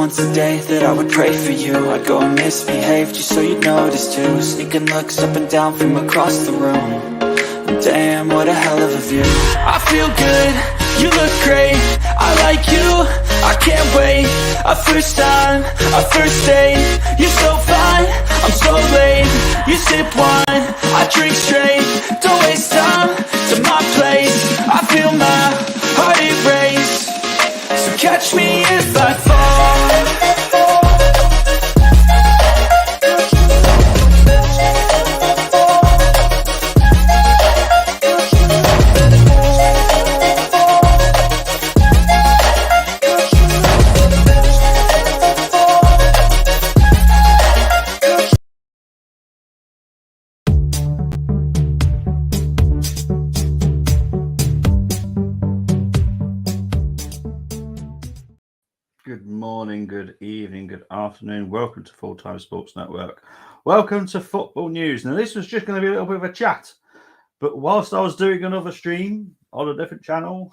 once a day that I would pray for you. I'd go and misbehave just so you'd notice too. Sneaking looks up and down from across the room. And damn, what a hell of a view. I feel good, you look great, I like you, I can't wait. A first time, a first date, you're so fine, I'm so late. You sip wine, I drink straight, don't waste time to my place. I feel my heart erase, so catch me if I fall. Good morning, good evening, good afternoon. Welcome to Full Time Sports Network. Welcome to Football News. Now, this was just going to be a little bit of a chat, but whilst I was doing another stream on a different channel,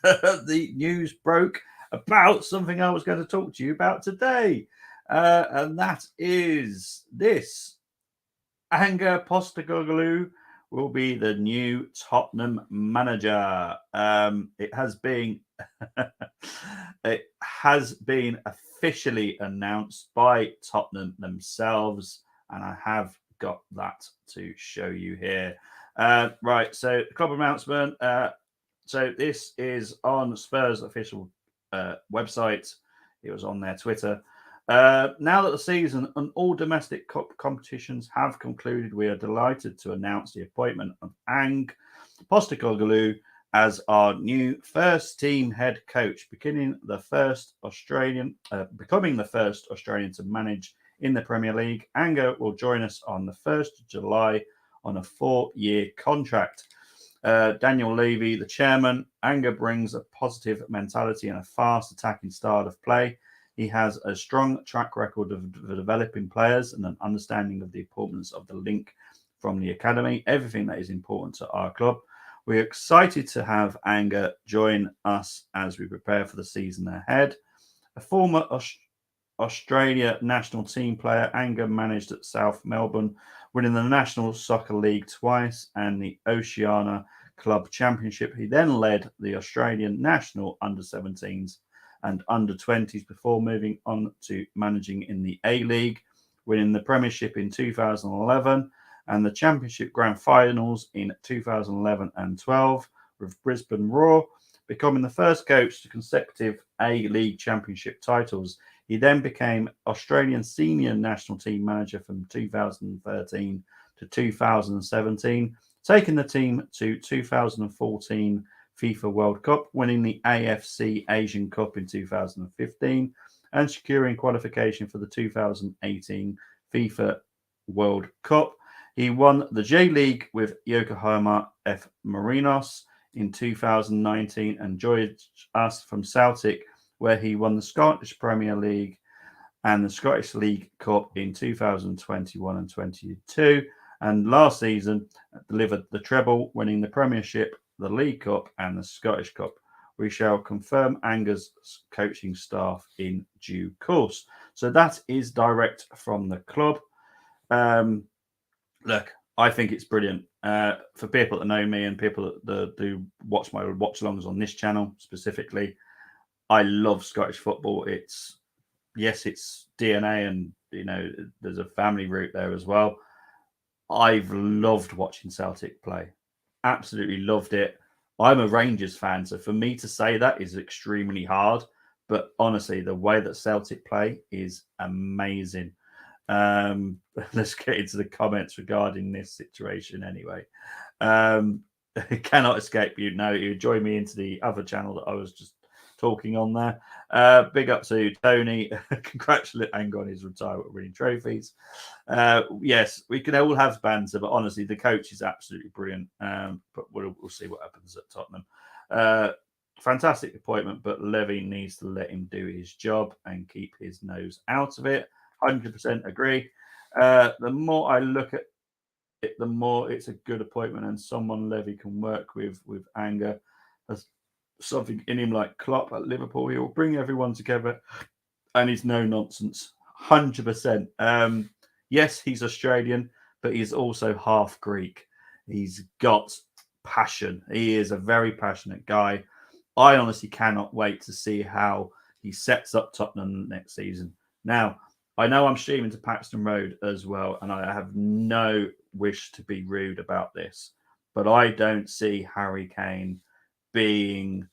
the news broke about something I was going to talk to you about today, and that is this. Ange Postecoglou will be the new Tottenham manager. It has been officially announced by Tottenham themselves, and I have got that to show you here. Right, so the club announcement. So this is on Spurs' official website. It was on their Twitter. Now that the season and all domestic competitions have concluded, we are delighted to announce the appointment of Ange Postecoglou as our new first team head coach, becoming the first Australian to manage in the Premier League. Ange will join us on the 1st of July on a 4-year contract. Daniel Levy, the chairman. Ange brings a positive mentality and a fast attacking style of play. He has a strong track record of developing players and an understanding of the importance of the link from the academy, everything that is important to our club. We're excited to have Ange join us as we prepare for the season ahead. A former Australia national team player, Ange managed at South Melbourne, winning the National Soccer League twice and the Oceania Club Championship. He then led the Australian national under-17s and under-20s before moving on to managing in the A-League, winning the Premiership in 2011 and the Championship Grand Finals in 2011 and 12 with Brisbane Roar, becoming the first coach to consecutive A-League Championship titles. He then became Australian senior national team manager from 2013 to 2017, taking the team to 2014 FIFA World Cup, winning the AFC Asian Cup in 2015 and securing qualification for the 2018 FIFA World Cup. He won the J-League with Yokohama F. Marinos in 2019 and joined us from Celtic, where he won the Scottish Premier League and the Scottish League Cup in 2021 and 22. And last season delivered the treble, winning the Premiership, the League Cup and the Scottish Cup. We shall confirm Ange's coaching staff in due course. So that is direct from the club. Look, I think it's brilliant. For people that know me and people that do watch my watch-alongs on this channel specifically, I love Scottish football. It's DNA and, there's a family root there as well. I've loved watching Celtic play. Absolutely loved it. I'm a Rangers fan, so for me to say that is extremely hard. But honestly, the way that Celtic play is amazing. Let's get into the comments regarding this situation anyway. It cannot escape you. No, you join me into the other channel that I was just talking on there. Big up to Tony. Congratulate Ange on his retirement, winning trophies. Yes, we can all have banter, but honestly, the coach is absolutely brilliant. But we'll see what happens at Tottenham. Fantastic appointment, but Levy needs to let him do his job and keep his nose out of it. 100% agree. The more I look at it, the more it's a good appointment and someone Levy can work with Ange. There's something in him like Klopp at Liverpool. He will bring everyone together and he's no nonsense, 100%. Yes, he's Australian, but he's also half Greek. He's got passion. He is a very passionate guy. I honestly cannot wait to see how he sets up Tottenham next season. Now, I know I'm streaming to Paxton Road as well, and I have no wish to be rude about this, but I don't see Harry Kane being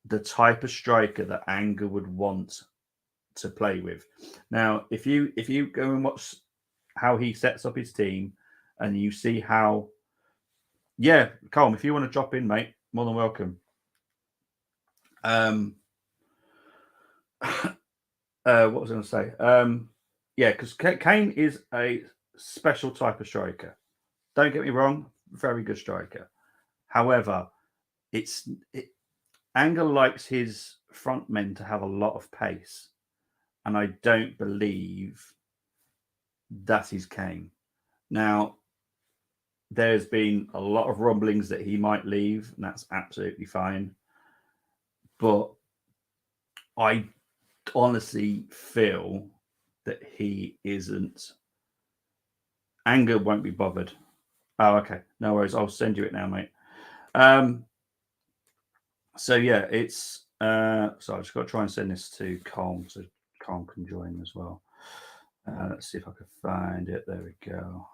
the type of striker that Anger would want to play with. Now, if you go and watch how he sets up his team, and you see how, yeah, Colm, if you want to drop in, mate, more than welcome. What was I going to say? Yeah, because Kane is a special type of striker. Don't get me wrong, very good striker. However, Anger likes his front men to have a lot of pace, and I don't believe that is Kane. Now, there's been a lot of rumblings that he might leave, and that's absolutely fine. But I honestly feel that he isn't. Anger won't be bothered. Oh, okay. No worries. I'll send you it now, mate. So yeah, it's so I just got to try and send this to Colm so Colm can join as well. Let's see if I can find it. There we go.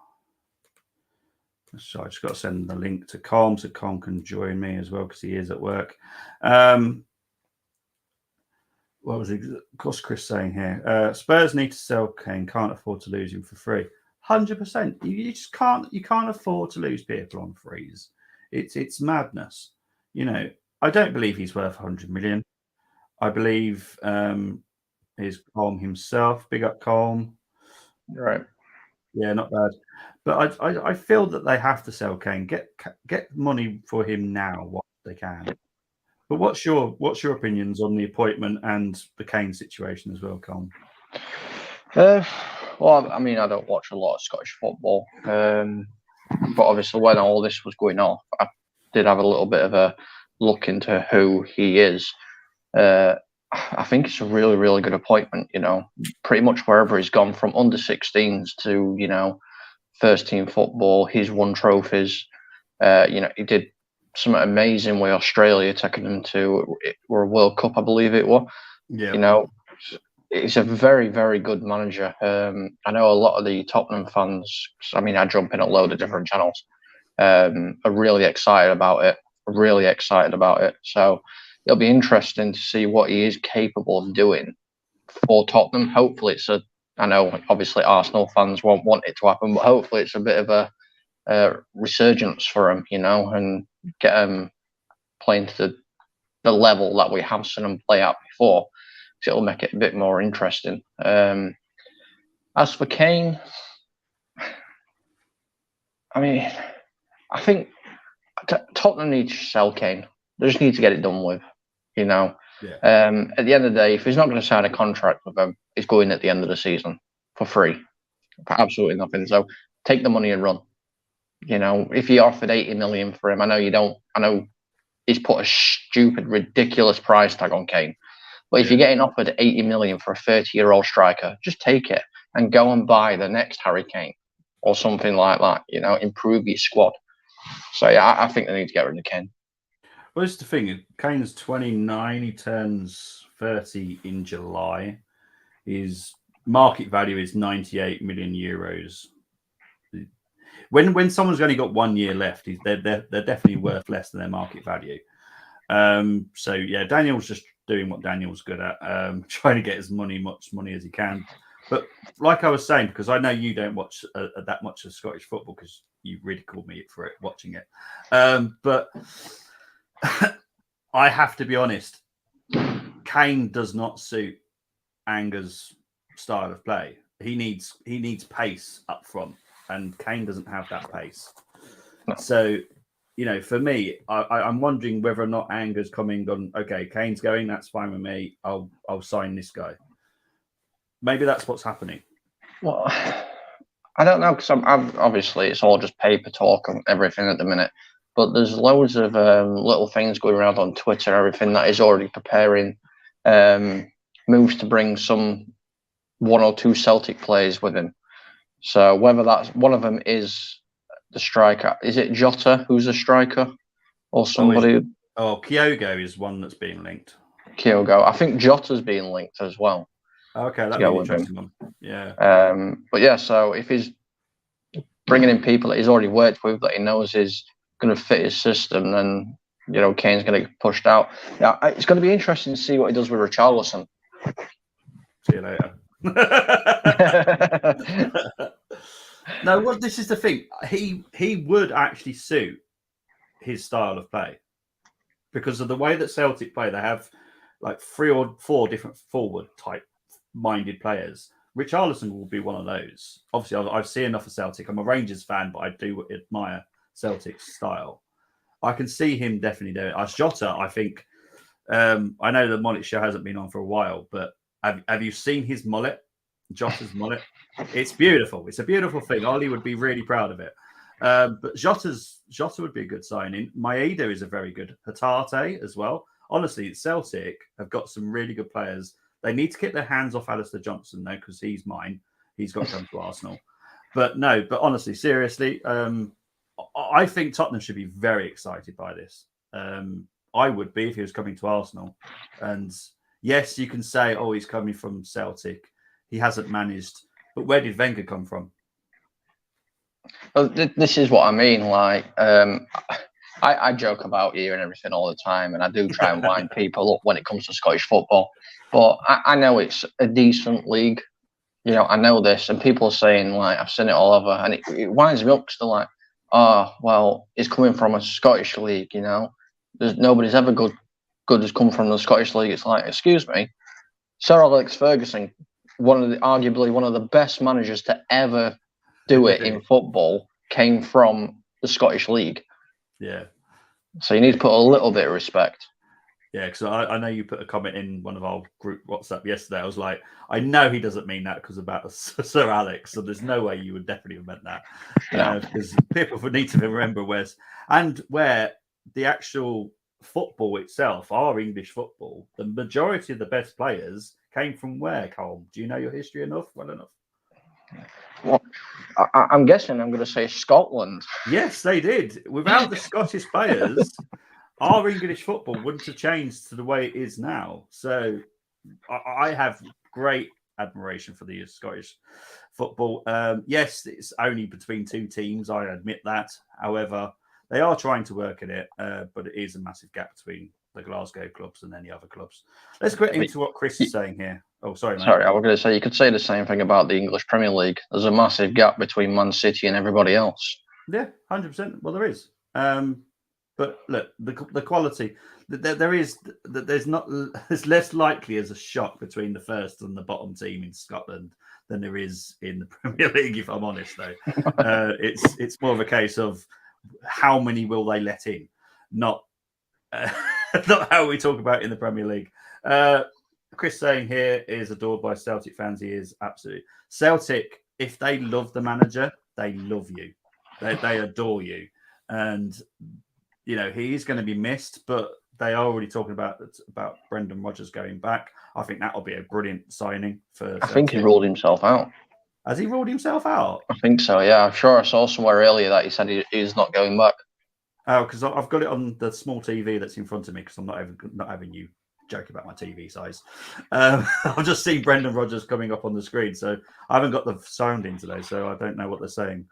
So I just got to send the link to Colm so Colm can join me as well because he is at work. What was it? Of course, Chris saying here, Spurs need to sell Kane. Can't afford to lose him for free. 100%. You just can't. You can't afford to lose people on frees. It's madness. You know, I don't believe he's worth 100 million. I believe is Colm himself. Big up Colm. Right. Yeah, not bad. But I feel that they have to sell Kane. Get money for him now while they can. But what's your opinions on the appointment and the Kane situation as well, Colm? Well, I mean, I don't watch a lot of Scottish football, but obviously when all this was going off, I did have a little bit of a look into who he is. I think it's a really, really good appointment. You know, pretty much wherever he's gone, from under 16s to first team football, he's won trophies. He did something amazing with Australia, taking them to a World Cup, I believe it was. Yeah. He's a very, very good manager. I know a lot of the Tottenham fans, I mean, I jump in a load of different channels, are really excited about it. So it'll be interesting to see what he is capable of doing for Tottenham. Hopefully I know obviously Arsenal fans won't want it to happen, but hopefully it's a bit of a resurgence for him, and get him playing to the level that we have seen him play at before. It'll make it a bit more interesting. As for Kane, I mean, I think Tottenham need to sell Kane. They just need to get it done with, Yeah. At the end of the day, if he's not going to sign a contract with them, he's going at the end of the season for free, for absolutely nothing. So take the money and run. If he offered 80 million for him, I know he's put a stupid, ridiculous price tag on Kane. But if you're getting offered 80 million for a 30-year-old striker, just take it and go and buy the next Harry Kane or something like that. Improve your squad. So yeah, I think they need to get rid of Kane. Well, this is the thing. Kane's 29. He turns 30 in July. His market value is 98 million euros. When someone's only got 1 year left, they're definitely worth less than their market value. So yeah, Daniel's just doing what Daniel's good at, trying to get as much money as he can. But like I was saying, because I know you don't watch that much of Scottish football because you ridiculed me for it watching it. But I have to be honest, Kane does not suit Anger's style of play. He needs pace up front, and Kane doesn't have that pace. No. So, for me, I'm wondering whether or not Anger's coming on. Okay, Kane's going. That's fine with me. I'll sign this guy. Maybe that's what's happening. Well, I don't know, because I'm obviously it's all just paper talk and everything at the minute. But there's loads of little things going around on Twitter, everything that is already preparing moves to bring one or two Celtic players with him. So whether that's one of them is the striker, is it Jota who's a striker or somebody? Kyogo is one that's being linked. Kyogo, I think Jota's being linked as well. Okay, that'd be an interesting one. Yeah. But yeah, so if he's bringing in people that he's already worked with, that he knows is going to fit his system, then Kane's going to get pushed out. Yeah, it's going to be interesting to see what he does with Richarlison. See you later. No, well, this is the thing. He would actually suit his style of play because of the way that Celtic play. They have like 3 or 4 different forward type minded players. Richarlison will be one of those. Obviously, I've seen enough of Celtic. I'm a Rangers fan, but I do admire Celtic's style. I can see him definitely doing it. As Jota, I think. I know the mullet show hasn't been on for a while, but have you seen his mullet? Jota's mullet. It's beautiful. It's a beautiful thing. Ollie would be really proud of it. But Jota would be a good signing. Maeda is a very good. Hatate as well. Honestly, Celtic have got some really good players. They need to get their hands off Allister Johnson though, because he's mine. He's got to come to Arsenal. But honestly, seriously, I think Tottenham should be very excited by this. I would be if he was coming to Arsenal. And yes, you can say, oh, he's coming from Celtic. He hasn't managed. But where did Wenger come from? Well, this is what I mean. Like, I joke about you and everything all the time, and I do try and wind people up when it comes to Scottish football. But I know it's a decent league. I know this, and people are saying, like, I've seen it all over, and it winds me up because they're like, oh, well, it's coming from a Scottish league, There's nobody's ever good has come from the Scottish league. It's like, excuse me, Sir Alex Ferguson, arguably one of the best managers to ever do it in football, came from the Scottish league. Yeah. So you need to put a little bit of respect. Yeah, because I know you put a comment in one of our group WhatsApp yesterday. I was like, I know he doesn't mean that because about Sir Alex, so there's no way you would definitely have meant that. Because people would need to remember where the actual football itself, our English football, the majority of the best players came from where, Cole? Do you know your history well enough? Well, I'm guessing I'm going to say Scotland. Yes, they did. Without the Scottish players, our English football wouldn't have changed to the way it is now. So I have great admiration for the Scottish football. Yes, it's only between 2 teams. I admit that. However, they are trying to work at it, but it is a massive gap between the Glasgow clubs and then the other clubs. Let's get into what Chris is saying here. Oh, sorry, mate. Sorry, I was going to say, you could say the same thing about the English Premier League. There's a massive gap between Man City and everybody else. Yeah, 100%. Well, there is. But look, the quality, there's less likely as a shock between the first and the bottom team in Scotland than there is in the Premier League, if I'm honest, though. It's more of a case of how many will they let in, not how we talk about in the Premier League. Chris saying here is adored by Celtic fans. He is absolutely. Celtic, if they love the manager, they love you. They adore you. And, he's going to be missed, but they are already talking about Brendan Rodgers going back. I think that'll be a brilliant signing for Celtic. I think he ruled himself out. Has he ruled himself out? I think so, yeah. I'm sure I saw somewhere earlier that he said he's not going back. Oh, because I've got it on the small TV that's in front of me because I'm not having you joke about my TV size. I've just seen Brendan Rodgers coming up on the screen, so I haven't got the sound in today, so I don't know what they're saying.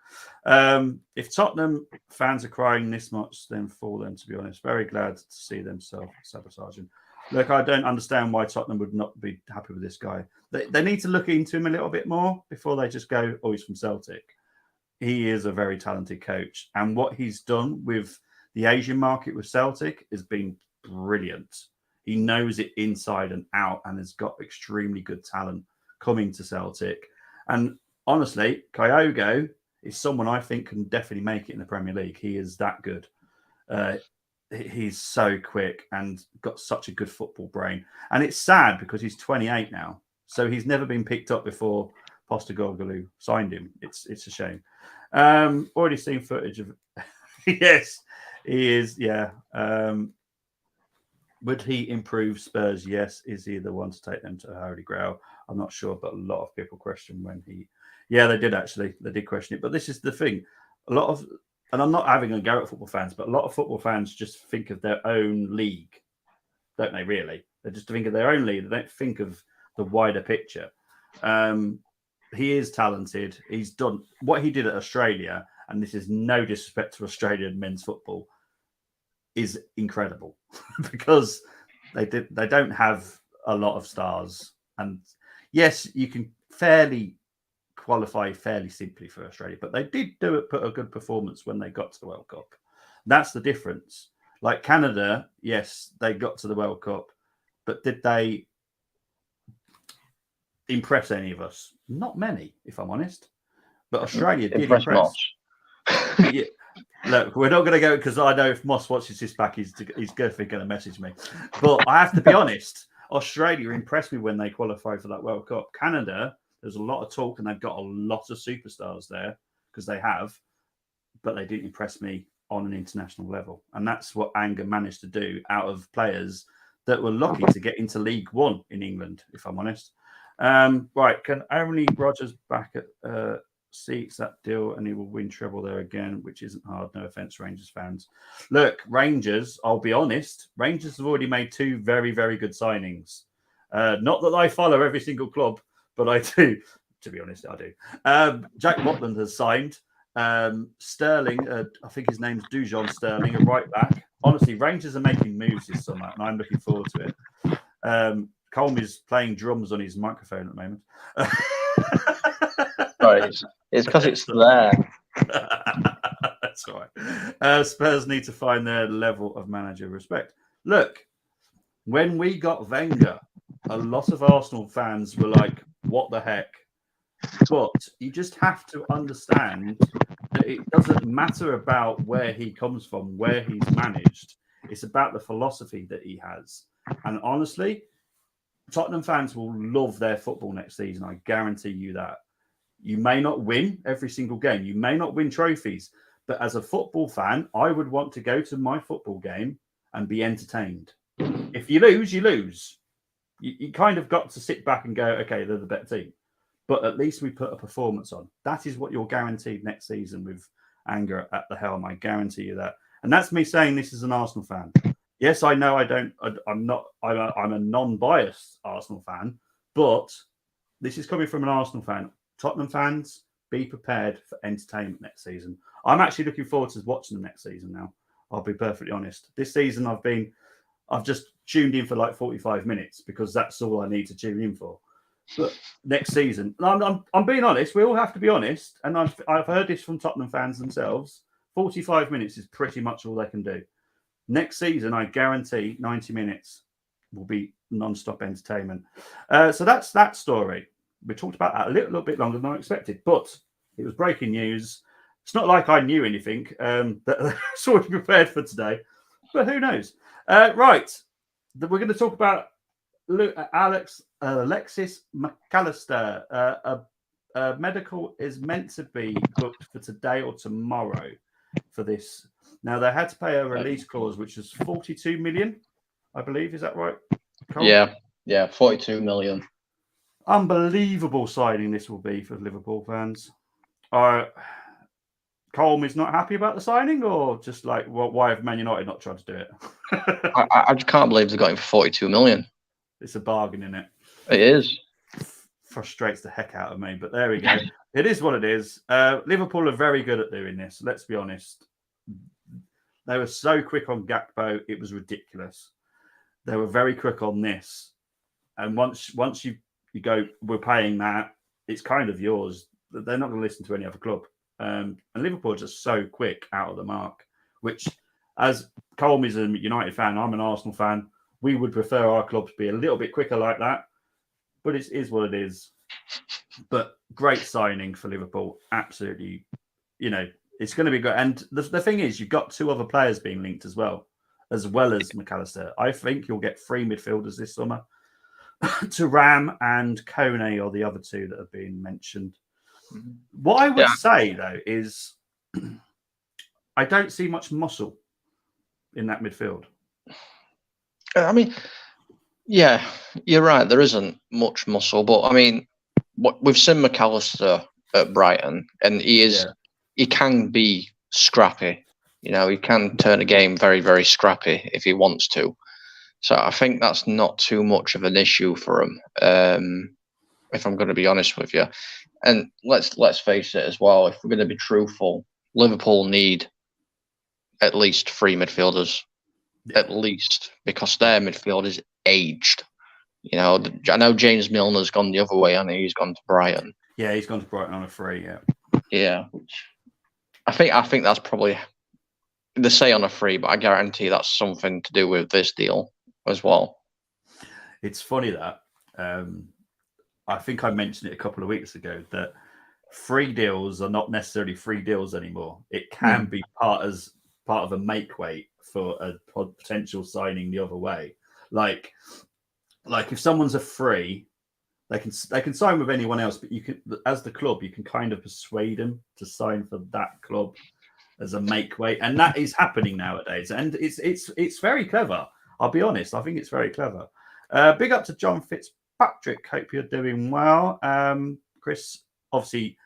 If Tottenham fans are crying this much, then for them, to be honest. Very glad to see them self-sabotaging. Look, I don't understand why Tottenham would not be happy with this guy. They need to look into him a little bit more before they just go, oh, he's from Celtic. He is a very talented coach. And what he's done with the Asian market with Celtic has been brilliant. He knows it inside and out and has got extremely good talent coming to Celtic. And honestly, Kyogo is someone I think can definitely make it in the Premier League. He is that good. He's so quick and got such a good football brain. And it's sad because he's 28 now. So he's never been picked up before Postecoglou signed him. It's a shame. Already seen footage of... Yes, he is. Yeah. Would he improve Spurs? Yes. Is he the one to take them to the Holy Grail? I'm not sure, but a lot of people question when he. Yeah, they did actually. They did question it. But this is the thing. A lot of, and I'm not having a go at football fans, but a lot of football fans just think of their own league, don't they? Really, they just think of their own league. They don't think of the wider picture. He is talented. He's done what he did at Australia, and this is no disrespect to Australian men's football, is incredible because they don't have a lot of stars. And yes, you can qualify fairly simply for Australia, but they did put a good performance when they got to the World Cup. That's the difference. Like Canada, yes, they got to the World Cup, but did they impress any of us? Not many, if I'm honest. But Australia did impress. Yeah. Look, we're not going to go because I know if Moss watches this back, he's definitely going to message me. But I have to be honest, Australia impressed me when they qualified for that World Cup. Canada, there's a lot of talk and they've got a lot of superstars there because they have, but they didn't impress me on an international level. And that's what Anger managed to do out of players that were lucky to get into League One in England, if I'm honest. Right, can only Rodgers back at seats that deal and he will win treble there again, which isn't hard. No offense, Rangers fans. Look, Rangers, I'll be honest, Rangers have already made 2 very, very good signings. Not that I follow every single club, but I do. To be honest, I do. Jack Butland has signed. Sterling, I think his name's Dujon Sterling, a right back. Honestly, Rangers are making moves this summer, and I'm looking forward to it. Colm is playing drums on his microphone at the moment. Sorry, it's because it's there. That's all right. Spurs need to find their level of manager respect. Look, when we got Wenger, a lot of Arsenal fans were like, what the heck? But you just have to understand that it doesn't matter about where he comes from, where he's managed. It's about the philosophy that he has. And honestly, Tottenham fans will love their football next season. I guarantee you that. You may not win every single game. You may not win trophies. But as a football fan, I would want to go to my football game and be entertained. If you lose, you lose. You kind of got to sit back and go, okay, they're the better team. But at least we put a performance on. That is what you're guaranteed next season with Anger at the helm. I guarantee you that. And that's me saying this as an Arsenal fan. Yes, I know I'm a non-biased Arsenal fan, but this is coming from an Arsenal fan. Tottenham fans, be prepared for entertainment next season. I'm actually looking forward to watching them next season now. I'll be perfectly honest. This season I've just tuned in for like 45 minutes because that's all I need to tune in for. But next season, I'm being honest. We all have to be honest, and I've heard this from Tottenham fans themselves. 45 minutes is pretty much all they can do. Next season, I guarantee 90 minutes will be non-stop entertainment. So that's that story. We talked about that a little bit longer than I expected, but it was breaking news. It's not like I knew anything that sort of prepared for today, but who knows? Right, we're going to talk about Alexis McAllister. Medical is meant to be booked for today or tomorrow for this. Now, they had to pay a release clause, which was 42 million, I believe. Is that right, Cole? Yeah, 42 million. Unbelievable signing this will be for Liverpool fans. Colm is not happy about the signing, or just like, well, why have Man United not tried to do it? I just can't believe they got him for 42 million. It's a bargain, isn't it? It is. Frustrates the heck out of me, but there we go. It is what it is. Liverpool are very good at doing this. Let's be honest. They were so quick on Gakpo, it was ridiculous. They were very quick on this. And once you go, we're paying that, it's kind of yours. They're not going to listen to any other club. And Liverpool are just so quick out of the mark, which, as Colm is a United fan, I'm an Arsenal fan, we would prefer our club to be a little bit quicker like that. But it is what it is. But great signing for Liverpool. Absolutely, it's going to be good. And the thing is, you've got 2 other players being linked as well as McAllister. I think you'll get 3 midfielders this summer. Thuram and Kone are the other 2 that have been mentioned. What I would say, though, is I don't see much muscle in that midfield. I mean, yeah, you're right. There isn't much muscle, but I mean, we've seen McAllister at Brighton, and he can be scrappy. You know, he can turn a game very, very scrappy if he wants to. So I think that's not too much of an issue for him. If I'm going to be honest with you, and let's face it as well. If we're going to be truthful, Liverpool need at least 3 midfielders, at least, because their midfield is aged. You know, I know James Milner's gone the other way, and he's gone to Brighton. Yeah, he's gone to Brighton on a free. Yeah, I think that's probably they say on a free, but I guarantee that's something to do with this deal as well. It's funny that I think I mentioned it a couple of weeks ago that free deals are not necessarily free deals anymore. It can be part of a make weight for a potential signing the other way. Like if someone's a free, they can sign with anyone else, but you can, as the club, you can kind of persuade them to sign for that club as a make weight, and that is happening nowadays. And it's very clever. I'll be honest. I think it's very clever. Big up to John Fitzpatrick. Hope you're doing well. Chris, obviously,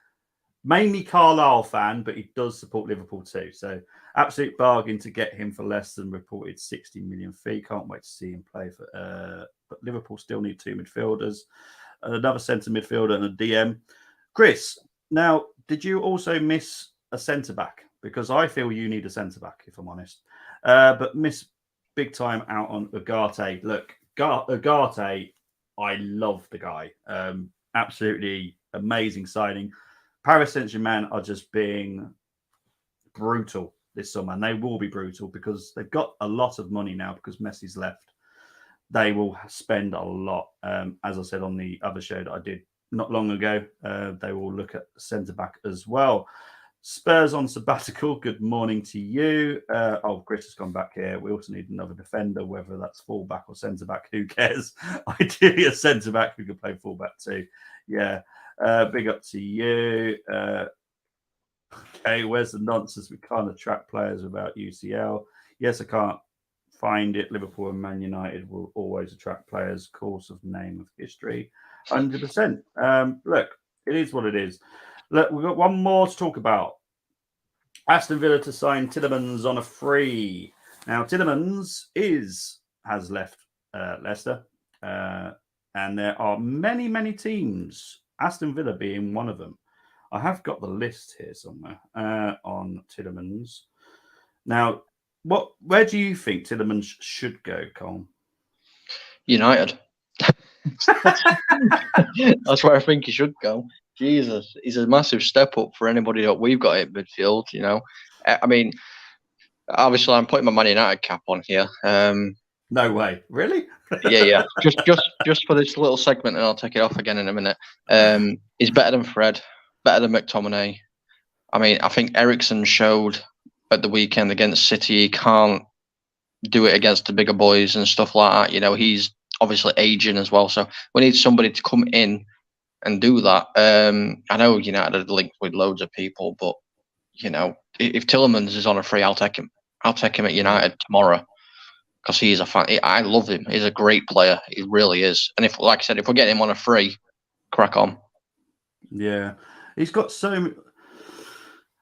mainly Carlisle fan, but he does support Liverpool too. So absolute bargain to get him for less than reported 60 million fee. Can't wait to see him play for. But Liverpool still need 2 midfielders, another centre midfielder, and a DM. Chris, now did you also miss a centre back? Because I feel you need a centre back, if I'm honest. But miss big time out on Ugarte. Look, Ugarte, I love the guy. Absolutely amazing signing. Paris Saint-Germain are just being brutal this summer, and they will be brutal because they've got a lot of money now because Messi's left. They will spend a lot. As I said on the other show that I did not long ago, they will look at centre-back as well. Spurs on sabbatical. Good morning to you. Chris has gone back here. We also need another defender, whether that's full-back or centre-back. Who cares? Ideally, a centre-back who can play full-back too. Yeah. Big up to you. Okay, where's the nonsense? We can't attract players without UCL. Yes, I can't find it. Liverpool and Man United will always attract players. Course of name of history. 100%. Look, it is what it is. Look, we've got one more to talk about. Aston Villa to sign Tielemans on a free. Now, Tielemans has left Leicester. And there are many, many teams, Aston Villa being one of them. I have got the list here somewhere on Tielemans. Now, where do you think Tielemans should go, Colm? United. That's where I think he should go. Jesus, he's a massive step up for anybody that we've got at midfield. You know, I mean, obviously, I'm putting my Man United cap on here. No way, really? Yeah. Just for this little segment, and I'll take it off again in a minute. He's better than Fred, better than McTominay. I mean, I think Eriksen showed at the weekend against City he can't do it against the bigger boys and stuff like that. You know, he's obviously aging as well, so we need somebody to come in and do that. I know United are linked with loads of people, but you know, if Tielemans is on a free, I'll take him. I'll take him at United tomorrow because he's a fan. I love him. He's a great player. He really is. And if, like I said, if we're getting him on a free, crack on. Yeah, he's got so many.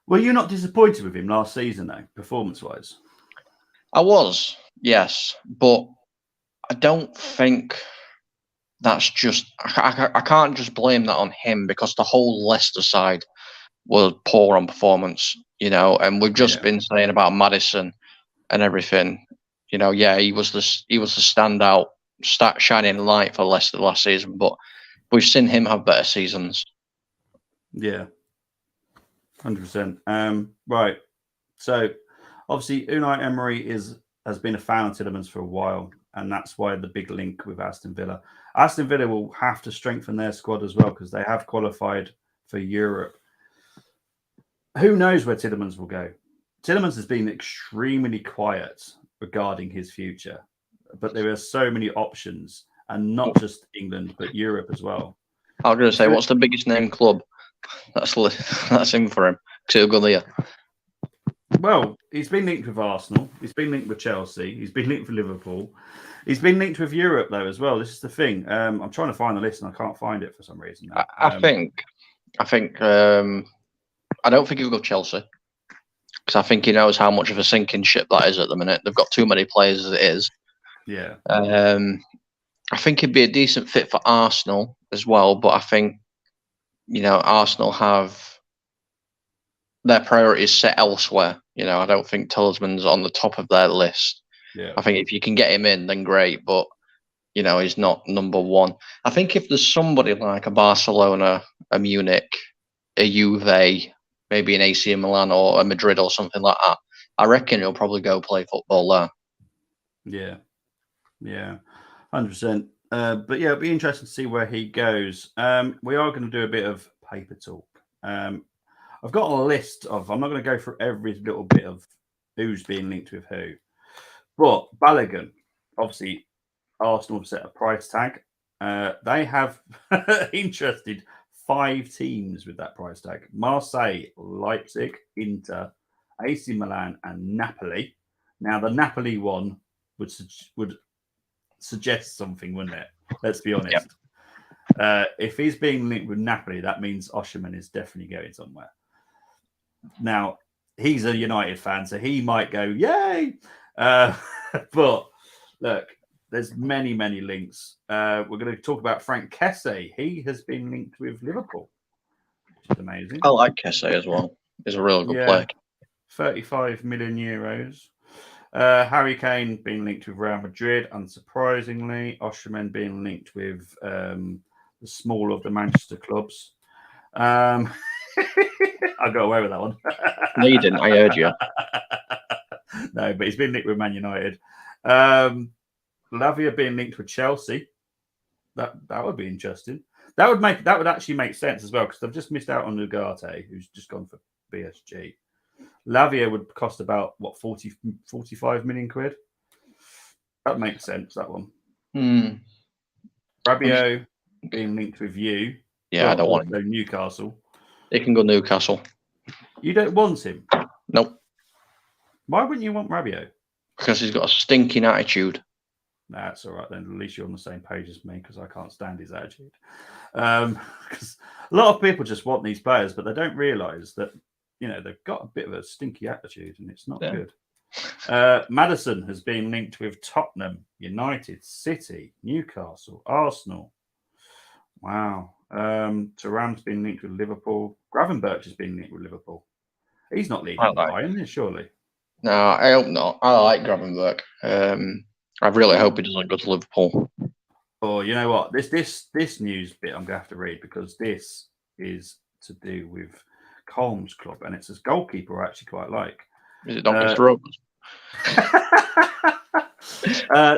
Were you not disappointed with him last season, though, performance-wise? I was, yes, but I don't think that's just. I can't just blame that on him because the whole Leicester side was poor on performance, you know, and we've just been saying about Maddison and everything. You know, yeah, he was the standout, shining light for Leicester last season, but we've seen him have better seasons. Yeah, 100%. Right, so obviously Unai Emery has been a fan of Tielemans for a while, and that's why the big link with Aston Villa. Aston Villa will have to strengthen their squad as well because they have qualified for Europe. Who knows where Tielemans will go? Tielemans has been extremely quiet regarding his future, but there are so many options, and not just England, but Europe as well. I was going to say, what's the biggest name club? That's in for him. Too good here. Well, he's been linked with Arsenal. He's been linked with Chelsea. He's been linked with Liverpool. He's been linked with Europe though as well. This is the thing. I'm trying to find the list and I can't find it for some reason. Now. I think. I don't think he'll go Chelsea because I think he knows how much of a sinking ship that is at the minute. They've got too many players as it is. Yeah. I think he'd be a decent fit for Arsenal as well, but I think Arsenal have their priorities set elsewhere. I don't think Tielemans on the top of their list. Yeah. I think if you can get him in, then great, but he's not number one. I think if there's somebody like a Barcelona, a Munich, a Juve, maybe an AC Milan or a Madrid or something like that, I reckon he'll probably go play football there. Yeah, 100%. But yeah, it'll be interesting to see where he goes. We are going to do a bit of paper talk. I've got a list of. I'm not going to go through every little bit of who's being linked with who, but Balogun, obviously, Arsenal have set a price tag. They have interested 5 teams with that price tag: Marseille, Leipzig, Inter, AC Milan, and Napoli. Now, the Napoli one would suggest something, wouldn't it? Let's be honest. Yep. If he's being linked with Napoli, that means Osimhen is definitely going somewhere. Now, he's a United fan, so he might go, yay! But look, there's many, many links. We're going to talk about Frank Kessie. He has been linked with Liverpool, which is amazing. I like Kessie as well. He's a real good player. 35 million euros. Harry Kane being linked with Real Madrid, unsurprisingly. Osimhen being linked with the small of the Manchester clubs. I got away with that one. No, you didn't. I heard you. No, but he's been linked with Man United. Lavia being linked with Chelsea. That would be interesting. That would actually make sense as well because they've just missed out on Ugarte, who's just gone for PSG. Lavia would cost about 45 million quid. That makes sense. That one. Rabiot being linked with you. Yeah, I don't want him. Newcastle. He can go Newcastle. You don't want him? Nope. Why wouldn't you want Rabiot? Because he's got a stinking attitude. Nah, that's all right then. At least you're on the same page as me because I can't stand his attitude. Because a lot of people just want these players, but they don't realise that they've got a bit of a stinky attitude and it's not good. Maddison has been linked with Tottenham, United, City, Newcastle, Arsenal. Wow. Thuram's been linked with Liverpool. Gravenberch has been linked with Liverpool. He's not leading Bayern, surely. No, I hope not. I like Gravenberch. I really hope he doesn't go to Liverpool. Oh, you know what? This news bit I'm going to have to read because this is to do with Colm's club, and it's his goalkeeper I actually quite like. Is it Dr. Strobes?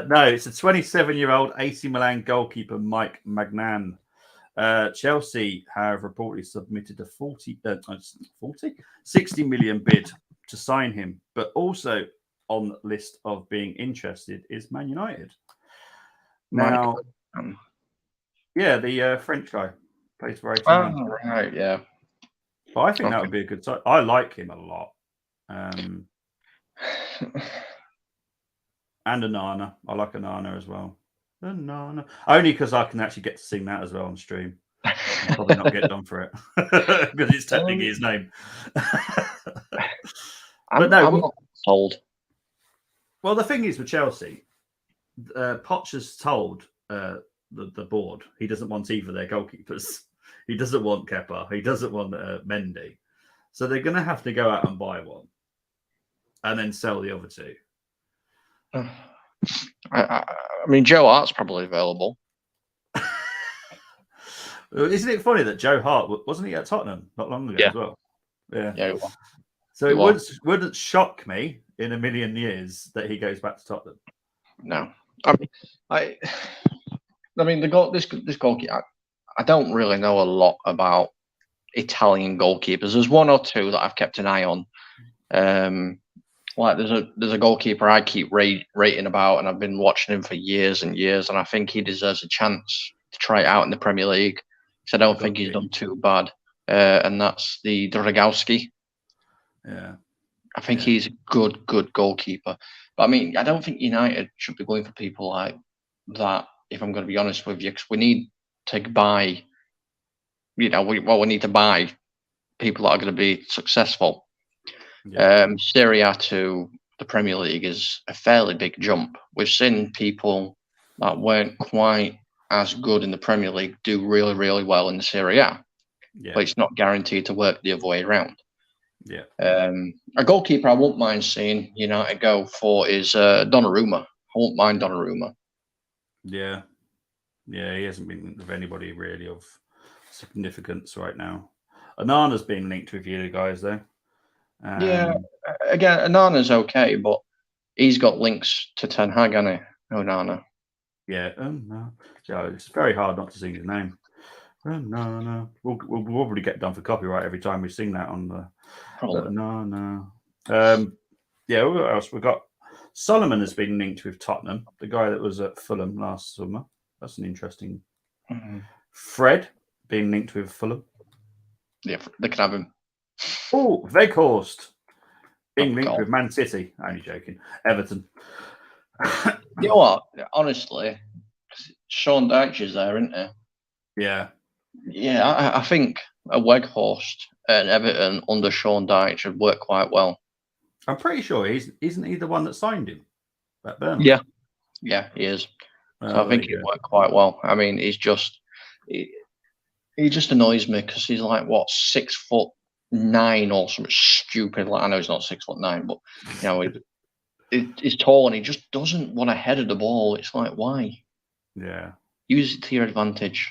No, it's a 27-year-old AC Milan goalkeeper, Mike Magnan. Chelsea have reportedly submitted a 60 million bid to sign him, but also on the list of being interested is Man United. Now, the French guy plays for AC Milan. Oh, right, yeah. But I think that would be a good side. I like him a lot. And Anana. I like Anana as well. Anana. Only because I can actually get to sing that as well on stream. I'll probably not get done for it because it's technically his name. I'm not sold. Well, the thing is with Chelsea, Poch has told the board he doesn't want either of their goalkeepers. He doesn't want Kepa. He doesn't want Mendy. So they're going to have to go out and buy one and then sell the other two. I mean, Joe Hart's probably available. Isn't it funny that Joe Hart, wasn't he at Tottenham not long ago as well? Yeah. So it wouldn't shock me in a million years that he goes back to Tottenham. No. I mean, this goalkeeper, I don't really know a lot about Italian goalkeepers. There's one or two that I've kept an eye on. Like there's a goalkeeper I keep rating about, and I've been watching him for years and years, and I think he deserves a chance to try it out in the Premier League. Because I don't think he's done too bad, and that's the Dragowski. Yeah, I think he's a good goalkeeper. But I mean, I don't think United should be going for people like that. If I'm going to be honest with you, because we need to buy. We need to buy people that are going to be successful. Yeah. Serie A to the Premier League is a fairly big jump. We've seen people that weren't quite as good in the Premier League do really, really well in the Serie A. Yeah. But it's not guaranteed to work the other way around. Yeah. A goalkeeper I won't mind seeing United go for is Donnarumma. I won't mind Donnarumma. Yeah. Yeah, he hasn't been with anybody really of significance right now. Anana's been linked with you guys, though. Yeah, again, Onana's okay, but he's got links to Ten Hag, hasn't he? Onana. Yeah, no. So it's very hard not to sing his name. No. We'll probably get done for copyright every time we sing that on the. Probably. No. Yeah, what else? We've got Solomon has been linked with Tottenham, the guy that was at Fulham last summer. That's an interesting. Mm-hmm. Fred being linked with Fulham. Yeah, they can have him. Oh, Weghorst being linked God. with Man City. Only joking. Everton. You know what? Honestly, Sean Dyche is there, isn't he? Yeah. Yeah, I think a Weghorst and Everton under Sean Dyche would work quite well. I'm pretty sure isn't he the one that signed him at Burnley? Yeah, he is. So I think he'd work quite well. I mean, he just annoys me because he's like 6'9" or something stupid. Like I know he's not 6'9", but he's tall and he just doesn't want to head of the ball. It's like, why? Yeah. Use it to your advantage.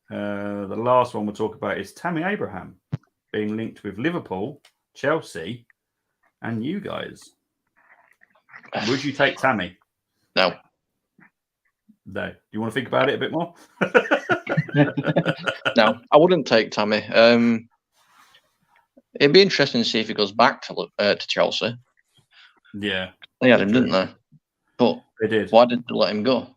The last one we'll talk about is Tammy Abraham being linked with Liverpool, Chelsea, and you guys. Would you take Tammy? No. No. Do you want to think about it a bit more? No, I wouldn't take Tammy. It'd be interesting to see if he goes back to Chelsea. Yeah. They had him, didn't they? But they did. Why did they let him go?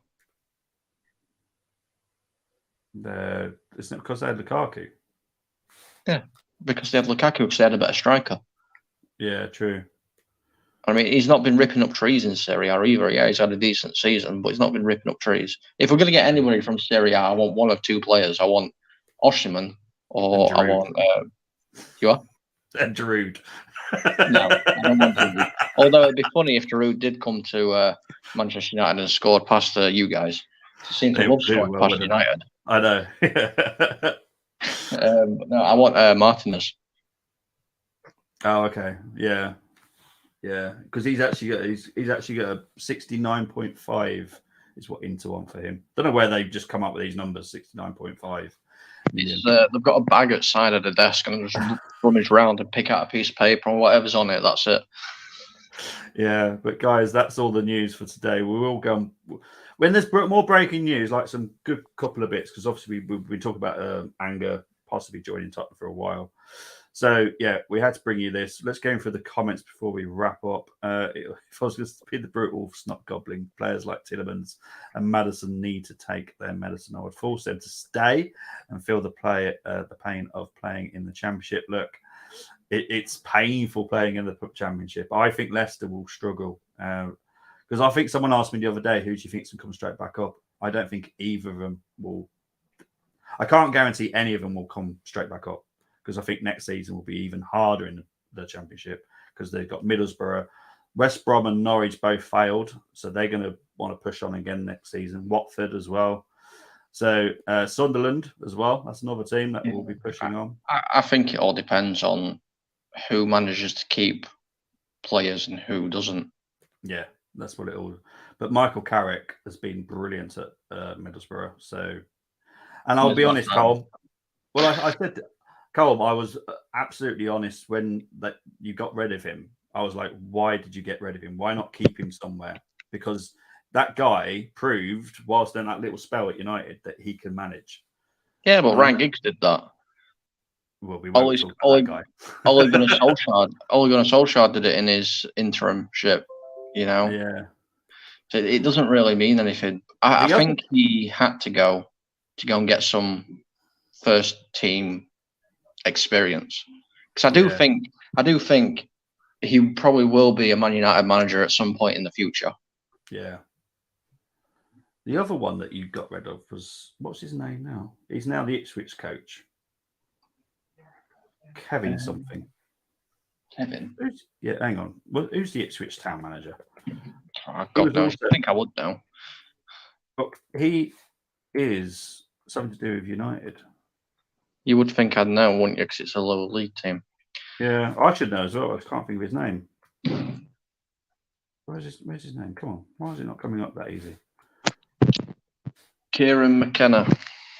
Isn't it because they had Lukaku? Yeah, because they had Lukaku because they had a better striker. Yeah, true. I mean, he's not been ripping up trees in Serie A either. Yeah, he's had a decent season, but he's not been ripping up trees. If we're going to get anybody from Serie A, I want one of two players. I want Osimhen or I want... you are? And Giroud. No, I don't want Giroud. Although it'd be funny if Giroud did come to Manchester United and scored past you guys. He seems to love scoring past United. I know. No, I want Martinez. Oh, okay. Yeah. Because he's actually got a 69.5 is what Inter want for him. Don't know where they've just come up with these numbers. 69.5. They've got a bag at the side of the desk and just rummage around and pick out a piece of paper and whatever's on it. That's it. Yeah, but guys, that's all the news for today. We will go when there's more breaking news, like some good couple of bits, because obviously we've been talking about Anger possibly joining Tottenham for a while. So yeah, we had to bring you this. Let's go in for the comments before we wrap up. If I was going to be the brutal snot gobbling, players like Tielemans and Maddison need to take their medicine. I would force them to stay and feel the pain of playing in the Championship. Look, it's painful playing in the Championship. I think Leicester will struggle because I think someone asked me the other day, who do you think can come straight back up? I don't think either of them will. I can't guarantee any of them will come straight back up, because I think next season will be even harder in the Championship, because they've got Middlesbrough, West Brom and Norwich both failed, so they're going to want to push on again next season. Watford as well. So Sunderland as well. That's another team that will be pushing on. I think it all depends on who manages to keep players and who doesn't. Yeah, that's what it all. But Michael Carrick has been brilliant at Middlesbrough. So, and I'll be honest, Cole. Well, I said. Colm, I was absolutely honest when you got rid of him. I was like, why did you get rid of him? Why not keep him somewhere? Because that guy proved, whilst in that little spell at United, that he can manage. Yeah, but Ryan Giggs did that. Well, we won't talk about that guy. Ole Gunnar Solskjaer did it in his interimship, Yeah. So it doesn't really mean anything. I think he had to go and get some first team experience, because I do think I do think he probably will be a Man United manager at some point in the future. Yeah. The other one that you got rid of was, what's his name now? He's now the Ipswich coach. Kevin something. Kevin? Hang on. Well, who's the Ipswich town manager? God knows. I think I would know. Look, he is something to do with United. You would think I'd know, wouldn't you? Because it's a lower league team. Yeah, I should know as well. I can't think of his name. Where's his name? Come on. Why is it not coming up that easy? Kieran McKenna.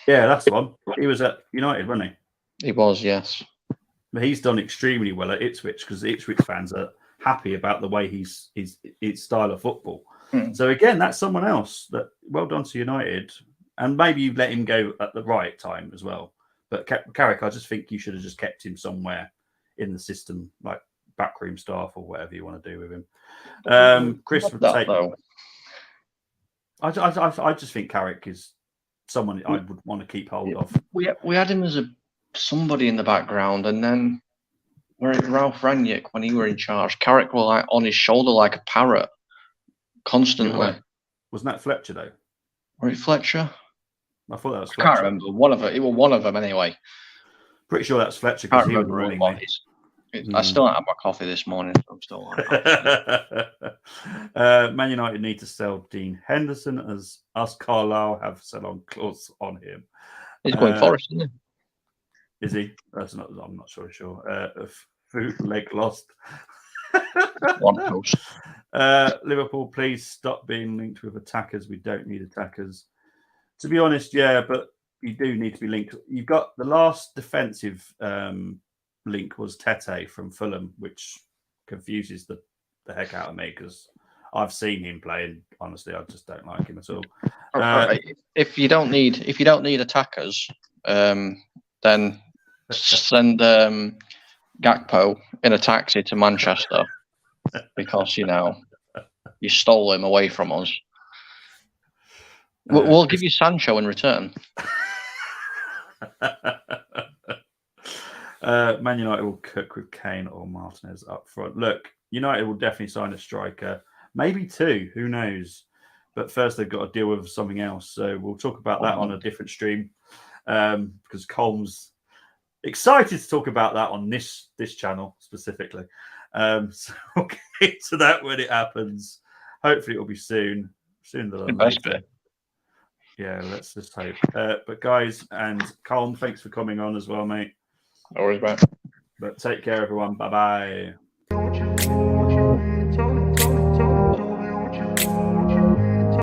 Yeah, that's the one. He was at United, wasn't he? He was, yes. But he's done extremely well at Ipswich because the Ipswich fans are happy about the way his style of football. So again, that's someone else that well done to United, and maybe you let him go at the right time as well. But Carrick, I just think you should have just kept him somewhere in the system, like backroom staff or whatever you want to do with him. Chris would take. I just think Carrick is someone I would want to keep hold of. We had him as somebody in the background, and then Ralph Rangnick, when he were in charge, Carrick were like on his shoulder like a parrot, constantly. Wasn't that Fletcher though? Or it Fletcher? I thought that was Fletcher. I can't remember. One of them. It was one of them anyway. Pretty sure that's Fletcher because he was running me. I still haven't had my coffee this morning. So I'm still Man United need to sell Dean Henderson as us Carlisle have sell-on clause on him. He's going Forest, isn't he? Is he? I'm not sure. Food leg lost. One post. Liverpool, please stop being linked with attackers. We don't need attackers. To be honest, yeah, but you do need to be linked. You've got the last defensive link was Tete from Fulham, which confuses the heck out of me because I've seen him play, and honestly, I just don't like him at all. If you don't need attackers, then send Gakpo in a taxi to Manchester because you stole him away from us. We'll give you Sancho in return. Man United will cook with Kane or Martinez up front. Look, United will definitely sign a striker, maybe two, who knows? But first, they've got to deal with something else. So we'll talk about that on a different stream because Colm's excited to talk about that on this channel specifically. So we'll get to that when it happens. Hopefully, it'll be sooner than later. Yeah, let's just hope. But guys, and Colm, thanks for coming on as well, mate. Always, mate. But take care, everyone. Bye-bye.